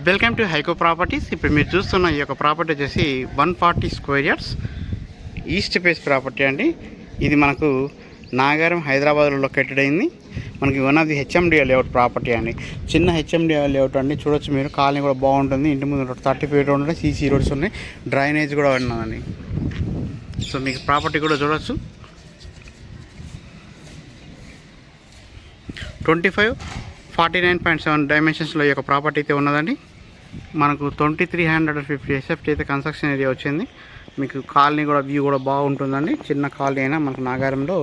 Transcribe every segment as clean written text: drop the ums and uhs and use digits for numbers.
Welcome to హైకో properties. ఇప్పుడు మీరు చూస్తున్న ఈ యొక్క ప్రాపర్టీ వచ్చేసి 140 square yards east face property అండి. ఇది మనకు నాగారం హైదరాబాద్లో లొకేటెడ్ అయింది. మనకి one of the HMDA layout property అండి. చిన్న హెచ్ఎండిఏ లేఅవుట్ అండి. చూడొచ్చు మీరు, కాలనీ కూడా బాగుంటుంది. ఇంటి ముందు 30 ఫీట్ ఉన్నాయి, సీసీ రోడ్స్ ఉన్నాయి, డ్రైనేజ్ కూడా ఉన్నదండి. సో మీకు ప్రాపర్టీ కూడా చూడొచ్చు. 25-49.7 డైమెన్షన్స్లో ఈ యొక్క ప్రాపర్టీ అయితే ఉన్నదండి. మనకు 2350 ఎస్ఎఫ్టీ అయితే కన్స్ట్రక్షన్ ఏరియా వచ్చింది. మీకు కాలనీ కూడా వ్యూ కూడా బాగుంటుందండి. చిన్న కాలనీ అయినా మనకు నాగారంలో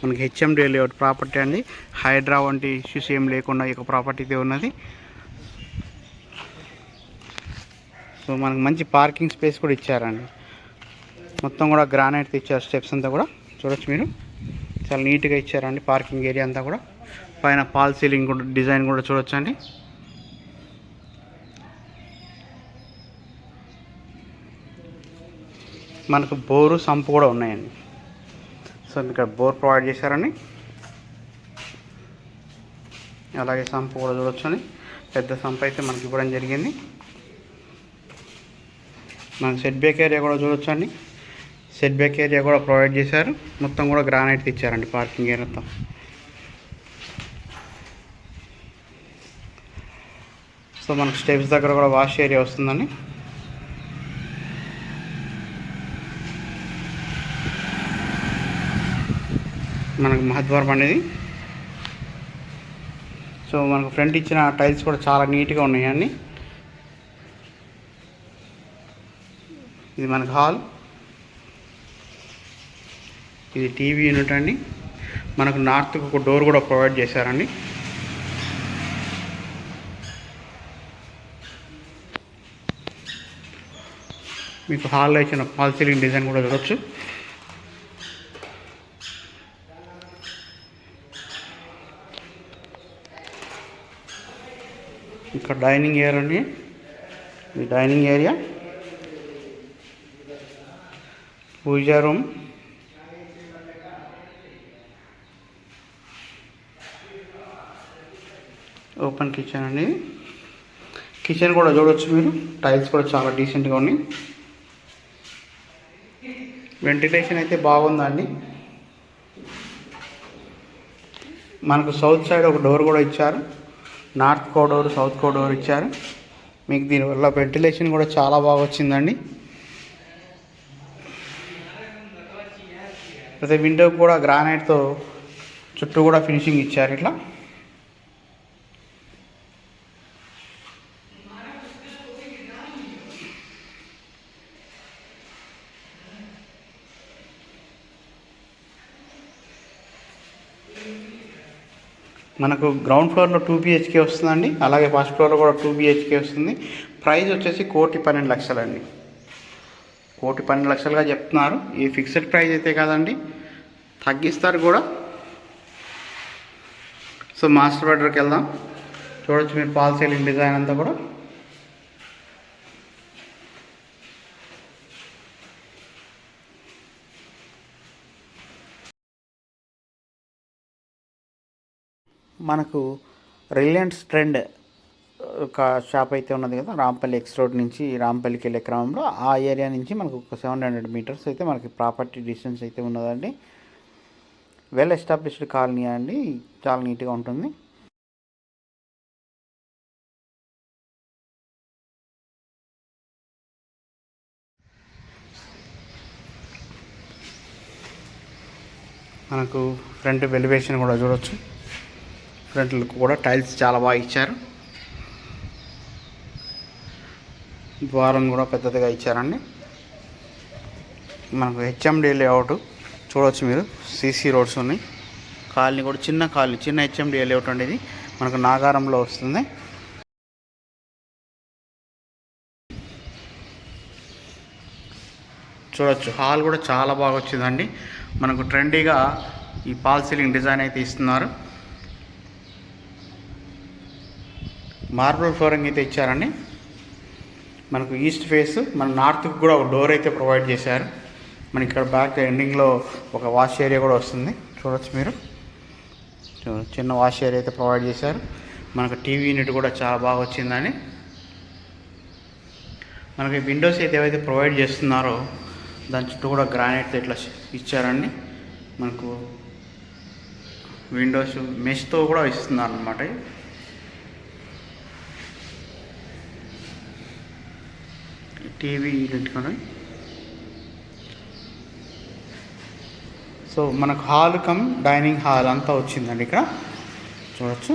మనకి హెచ్ఎండిఏ లేఅవుట్ ప్రాపర్టీ అండి. హైడ్రా వంటి ఇష్యూస్ ఏం లేకుండా ఈ యొక్క ప్రాపర్టీ అయితే ఉన్నది. సో మనకు మంచి పార్కింగ్ స్పేస్ కూడా ఇచ్చారండి. మొత్తం కూడా గ్రానైట్ ఇచ్చారు. స్టెప్స్ అంతా కూడా చూడొచ్చు మీరు, చాలా నీట్గా ఇచ్చారండి. పార్కింగ్ ఏరియా అంతా కూడా పైన పాల్ సీలింగ్ కూడా డిజైన్ కూడా చూడొచ్చు అండి. మనకు బోరు సంపు కూడా ఉన్నాయండి. సో ఇక్కడ బోర్ ప్రొవైడ్ చేశారని, అలాగే సంపు కూడా చూడొచ్చు అని. పెద్ద సంపు అయితే మనకి ఇవ్వడం జరిగింది. మనకు సెట్ బ్యాక్ ఏరియా కూడా చూడొచ్చు అండి. సెట్ బ్యాక్ ఏరియా కూడా ప్రొవైడ్ చేశారు. మొత్తం కూడా గ్రానైట్ ఇచ్చారండి పార్కింగ్ ఏరియాతో. సో మనకు స్టెప్స్ దగ్గర కూడా వాష్ ఏరియా వస్తుందండి. మనకు మహద్వారం అనేది. సో మనకు ఫ్రంట్ ఇచ్చిన టైల్స్ కూడా చాలా నీట్గా ఉన్నాయండి. ఇది మనకు హాల్, ఇది టీవీ యూనిట్ అండి. మనకు నార్త్కి ఒక డోర్ కూడా ప్రొవైడ్ చేశారండి. మీకు హాల్లో ఇచ్చిన ఫాల్ సీలింగ్ డిజైన్ కూడా చూడొచ్చు. ఇక్కడ డైనింగ్ ఏరియా అండి. ఇది డైనింగ్ ఏరియా, పూజా రూమ్, ఓపెన్ కిచెన్ అండి. కిచెన్ కూడా చూడొచ్చు మీరు, టైల్స్ కూడా చాలా డీసెంట్గా ఉన్నాయి. వెంటిలేషన్ అయితే బాగుందండి. మనకు సౌత్ సైడ్ ఒక డోర్ కూడా ఇచ్చారు. నార్త్ కో డోర్, సౌత్ కో డోర్ ఇచ్చారు. మీకు దీనివల్ల వెంటిలేషన్ కూడా చాలా బాగా వచ్చిందండి. ప్రతి విండోకి కూడా గ్రానైట్తో చుట్టూ కూడా ఫినిషింగ్ ఇచ్చారు. ఇట్లా మనకు గ్రౌండ్ ఫ్లోర్లో 2 BHK వస్తుందండి. అలాగే ఫస్ట్ ఫ్లోర్లో కూడా 2 BHK వస్తుంది. ప్రైస్ వచ్చేసి 1,12,00,000 అండి. 1,12,00,000గా చెప్తున్నారు. ఈ ఫిక్స్డ్ ప్రైస్ అయితే కాదండి, తగ్గిస్తారు కూడా. సో మాస్టర్ బెడ్రూమ్కి వెళ్దాం. చూడొచ్చు మీరు పాల్ సీలింగ్ డిజైన్ అంతా కూడా. మనకు రిలయన్స్ ట్రెండ్ ఒక షాప్ అయితే ఉన్నది కదా, రాంపల్లి ఎక్స్ రోడ్ నుంచి రాంపల్లికి వెళ్ళే క్రమంలో ఆ ఏరియా నుంచి మనకు ఒక 700 మీటర్స్ అయితే మనకి ప్రాపర్టీ డిస్టెన్స్ అయితే ఉన్నదండి. వెల్ ఎస్టాబ్లిష్డ్ కాలనీ అండి, చాలా నీట్గా ఉంటుంది. మనకు ఫ్రంట్ ఎలివేషన్ కూడా చూడొచ్చు. ఫ్రంట్ లుక్ కూడా టైల్స్ చాలా బాగా ఇచ్చారు. ద్వారం కూడా పెద్దదిగా ఇచ్చారండి. మనకు హెచ్ఎండిఏ లేఅవుట్ చూడవచ్చు మీరు, సీసీ రోడ్స్ ఉన్నాయి. కాలనీ కూడా చిన్న కాలనీ, చిన్న హెచ్ఎండిఏ లేఅవుట్ అండి. ఇది మనకు నాగారంలో వస్తుంది. చూడొచ్చు హాల్ కూడా చాలా బాగా వచ్చిందండి. మనకు ట్రెండీగా ఈ పాల్ సీలింగ్ డిజైన్ అయితే ఇస్తున్నారు. మార్బుల్ ఫ్లోరింగ్ అయితే ఇచ్చారండి. మనకు ఈస్ట్ ఫేస్, మన నార్త్కి కూడా ఒక డోర్ అయితే ప్రొవైడ్ చేశారు. మనకి ఇక్కడ బ్యాక్ ఎండింగ్లో ఒక వాష్ ఏరియా కూడా వస్తుంది. చూడొచ్చు మీరు, చిన్న వాష్ ఏరియా అయితే ప్రొవైడ్ చేశారు. మనకు టీవీ యూనిట్ కూడా చాలా బాగా వచ్చిందని. మనకి విండోస్ అయితే ఏవైతే ప్రొవైడ్ చేస్తున్నారో దాని చుట్టూ కూడా గ్రానైట్ ఇట్లా ఇచ్చారండి. మనకు విండోస్ మెష్తో కూడా ఇస్తున్నారు అన్నమాట. టీవీ యూనిట్ కూడా. సో మనకు హాల్ కమ్ డైనింగ్ హాల్ అంతా వచ్చిందండి ఇక్కడ చూడొచ్చు.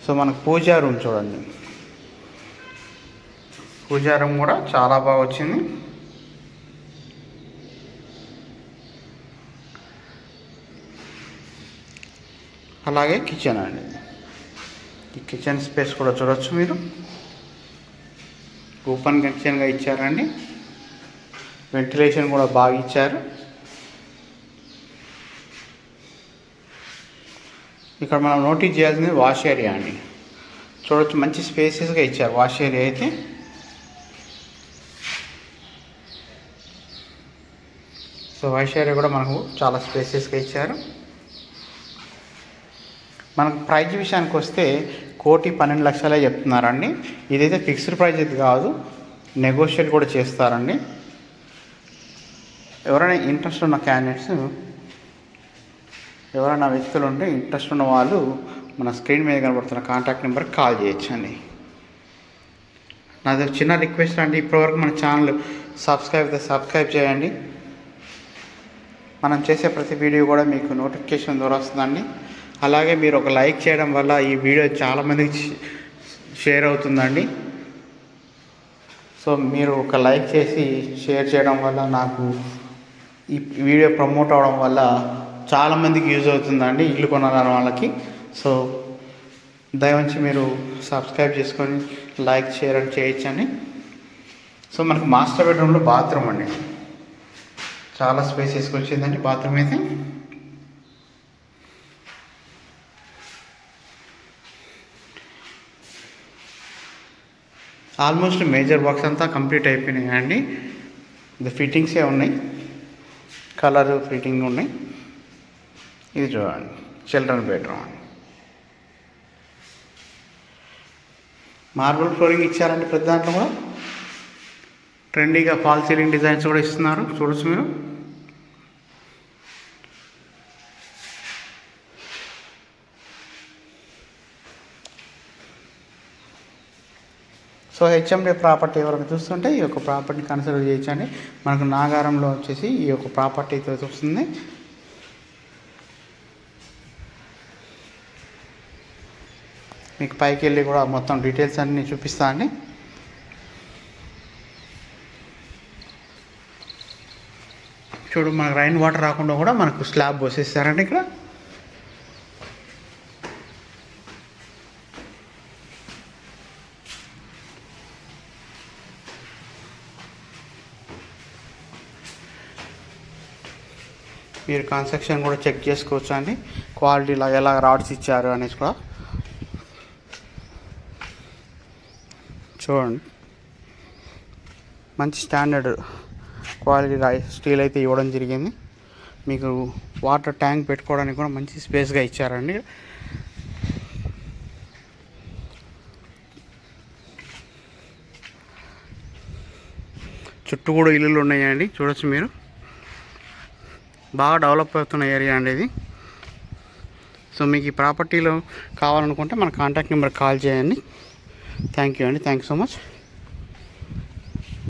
సో మనకు పూజా రూమ్ చూడండి, పూజా రూమ్ కూడా చాలా బాగా వచ్చింది. అలాగే కిచెన్ అండి, ఈ కిచెన్ స్పేస్ కూడా చూడొచ్చు మీరు. ఓపెన్ కిచెన్గా ఇచ్చారండి, వెంటిలేషన్ కూడా బాగా ఇచ్చారు. ఇక్కడ మనం నోటీస్ చేయాల్సింది వాష్ ఏరియా అండి. చూడొచ్చు మంచి స్పేసెస్గా ఇచ్చారు వాష్ ఏరియా అయితే. సో వాష్ ఏరియా కూడా మనకు చాలా స్పేసెస్గా ఇచ్చారు. మనకు ప్రైజ్ విషయానికి వస్తే 1,12,00,000 చెప్తున్నారండి. ఇదైతే ఫిక్స్డ్ ప్రైజ్ అయితే కాదు, నెగోషియేట్ కూడా చేస్తారండి. ఎవరైనా ఇంట్రెస్ట్ ఉన్న క్యాండిడేట్స్, ఎవరైనా వ్యక్తులు ఉంటే ఇంట్రెస్ట్ ఉన్న వాళ్ళు మన స్క్రీన్ మీద కనబడుతున్న కాంటాక్ట్ నెంబర్కి కాల్ చేయొచ్చండి. నాది చిన్న రిక్వెస్ట్ అండి, ఇప్పటివరకు మన ఛానల్ సబ్స్క్రైబ్ చేయండి. మనం చేసే ప్రతి వీడియో కూడా మీకు నోటిఫికేషన్ ద్వారా వస్తుందండి. అలాగే మీరు ఒక లైక్ చేయడం వల్ల ఈ వీడియో చాలామందికి షేర్ అవుతుందండి. సో మీరు ఒక లైక్ చేసి షేర్ చేయడం వల్ల నాకు ఈ వీడియో ప్రమోట్ అవడం వల్ల చాలామందికి యూజ్ అవుతుందండి, ఇల్లు కొనాలన్న వాళ్ళకి. సో దయవంచి మీరు సబ్స్క్రైబ్ చేసుకొని లైక్ షేర్ అని చేయొచ్చండి. సో మనకు మాస్టర్ బెడ్రూమ్లో బాత్రూమ్ అండి, చాలా స్పేసెస్కి వచ్చిందండి బాత్రూమ్ అయితే. ఆల్మోస్ట్ మేజర్ వర్క్స్ అంతా కంప్లీట్ అయిపోయినాయి అండి. ఇది ఫిట్టింగ్సే ఉన్నాయి, కలర్ ఫిట్టింగ్ ఉన్నాయి. ఇది చూడండి చిల్డ్రన్ బెడ్రూమ్ అండి. మార్బుల్ ఫ్లోరింగ్ ఇచ్చారండి ప్రతి దాంట్లో కూడా. ట్రెండీగా ఫాల్ సీలింగ్ డిజైన్స్ కూడా ఇస్తున్నారు, చూడొచ్చు మీరు. సో హెచ్ఎండి ప్రాపర్టీ ఎవరైనా చూస్తుంటే ఈ యొక్క ప్రాపర్టీని కన్సిడర్ చేయొచ్చండి. మనకు నాగారంలో వచ్చేసి ఈ యొక్క ప్రాపర్టీ అయితే వస్తుంది. మీకు పైకి వెళ్ళి కూడా మొత్తం డీటెయిల్స్ అన్నీ చూపిస్తా అండి. చూడు, మనకు రైన్ వాటర్ రాకుండా కూడా మనకు స్లాబ్ పోసేస్తారండి ఇక్కడ. మీరు కన్స్ట్రక్షన్ కూడా చెక్ చేసుకోవచ్చు అండి, క్వాలిటీలో ఎలా రాడ్స్ ఇచ్చారు అనేసి కూడా చూడండి. మంచి స్టాండర్డ్ క్వాలిటీ స్టీల్ అయితే ఇవ్వడం జరిగింది. మీకు వాటర్ ట్యాంక్ పెట్టుకోవడానికి కూడా మంచి స్పేస్గా ఇచ్చారండి. చుట్టూ కూడా ఇల్లులు ఉన్నాయండి, చూడొచ్చు మీరు. బాగా డెవలప్ అవుతున్న ఏరియా అండి ఇది. సో మీకు ఈ ప్రాపర్టీలో కావాలనుకుంటే మన కాంటాక్ట్ నెంబర్ కాల్ చేయండి. థ్యాంక్ యూ అండి, థ్యాంక్ యూ సో మచ్.